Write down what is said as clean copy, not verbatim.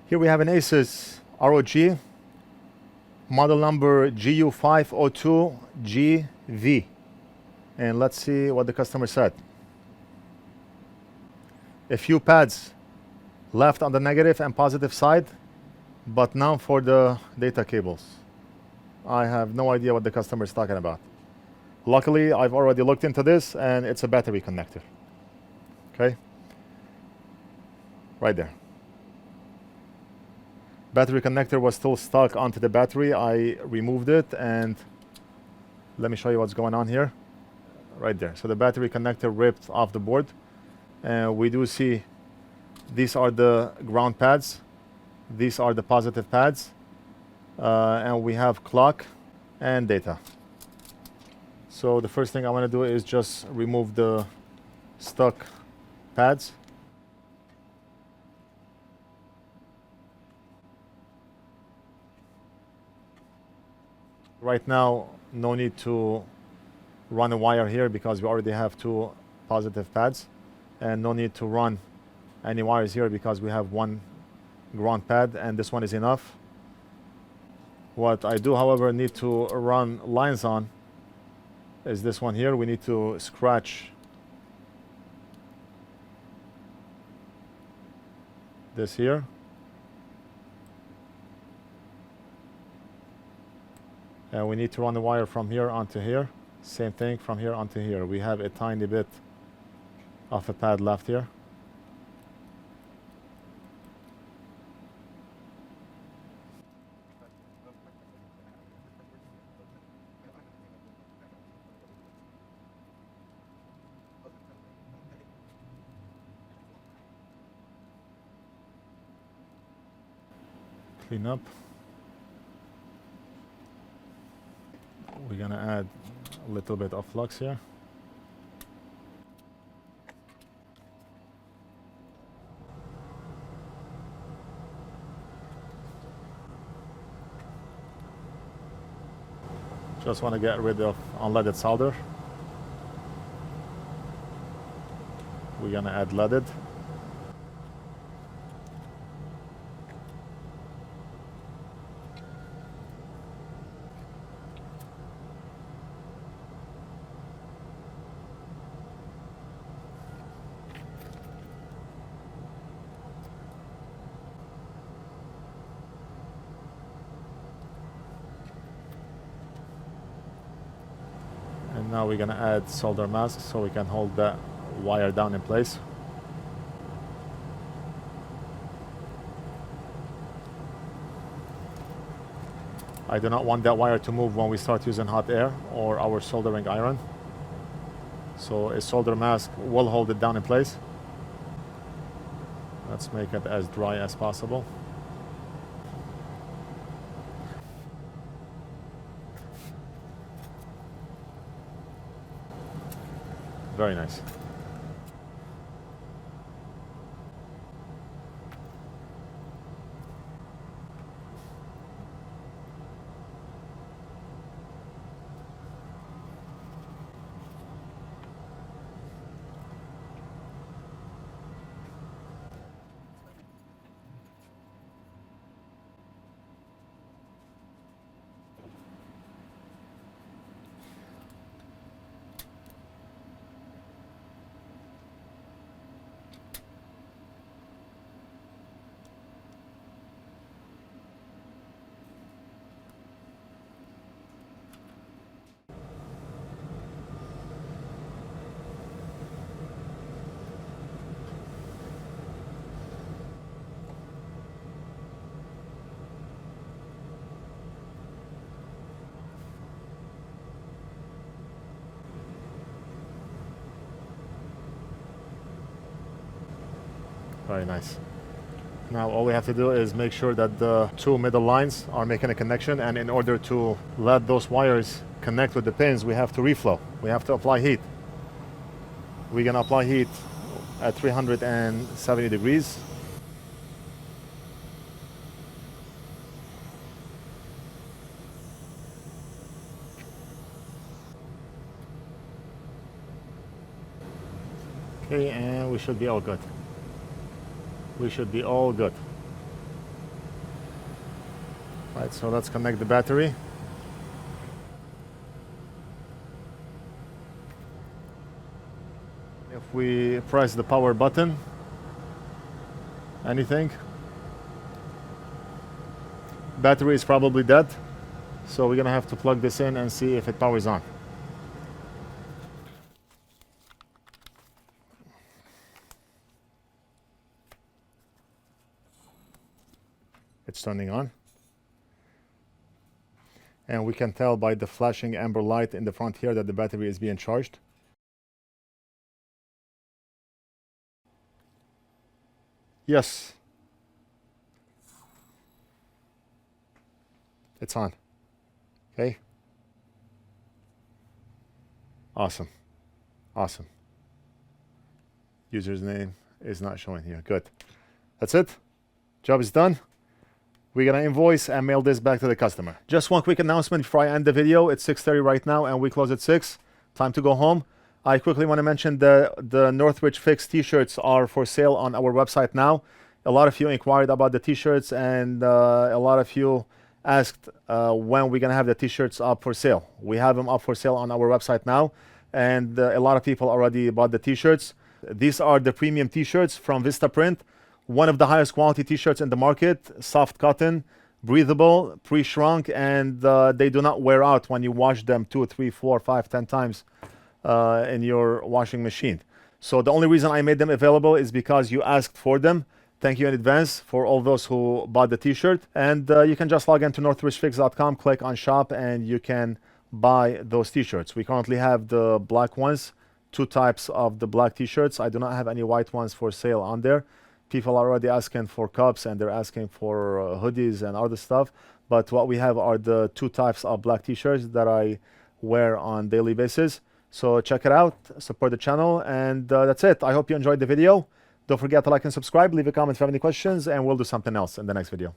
Here we have an Asus ROG, model number GU502GV. And let's see what the customer said. A few pads left on the negative and positive side, but none for the data cables. I have no idea what the customer is talking about. Luckily, I've already looked into this, and it's a battery connector. Okay? Right there. Battery connector was still stuck onto the battery. I removed it, and let me show you what's going on here. Right there. So the battery connector ripped off the board. And we do see these are the ground pads. These are the positive pads. And we have clock and data. So the first thing I want to do is just remove the stuck pads. Right now, no need to run a wire here because we already have two positive pads, and no need to run any wires here because we have one ground pad and this one is enough. What I do, however, need to run lines on is this one here. We need to scratch this here. And we need to run the wire from here onto here. Same thing from here onto here. We have a tiny bit of a pad left here. Clean up. We're gonna add a little bit of flux here. Just want to get rid of unleaded solder. We're gonna add leaded. And now we're gonna add solder mask so we can hold that wire down in place. I do not want that wire to move when we start using hot air or our soldering iron. So a solder mask will hold it down in place. Let's make it as dry as possible. Very nice. Very nice. Now all we have to do is make sure that the two middle lines are making a connection, and in order to let those wires connect with the pins, we have to reflow. We have to apply heat. We're gonna apply heat at 370 degrees. Okay, and we should be all good. We should be all good. Right, so let's connect the battery. If we press the power button, anything, battery is probably dead. So we're gonna have to plug this in and see if it powers on. It's turning on. And we can tell by the flashing amber light in the front here that the battery is being charged. Yes. It's on. Okay. Awesome. Awesome. User's name is not showing here. Good. That's it. Job is done. We're going to invoice and mail this back to the customer. Just one quick announcement before I end the video. It's 6:30 right now and we close at 6. Time to go home. I quickly want to mention the NorthridgeFix T-shirts are for sale on our website now. A lot of you inquired about the T-shirts and a lot of you asked when we're going to have the T-shirts up for sale. We have them up for sale on our website now and a lot of people already bought the T-shirts. These are the premium T-shirts from Vistaprint. One of the highest quality T-shirts in the market, soft cotton, breathable, pre-shrunk, and they do not wear out when you wash them 2, 3, 4, 5, 10 times in your washing machine. So the only reason I made them available is because you asked for them. Thank you in advance for all those who bought the T-shirt. And you can just log into NorthridgeFix.com, click on shop, and you can buy those T-shirts. We currently have the black ones, 2 types of the black T-shirts. I do not have any white ones for sale on there. People are already asking for cups and they're asking for hoodies and other stuff. But what we have are the 2 types of black T-shirts that I wear on daily basis. So check it out, support the channel, and that's it. I hope you enjoyed the video. Don't forget to like and subscribe, leave a comment if you have any questions, and we'll do something else in the next video.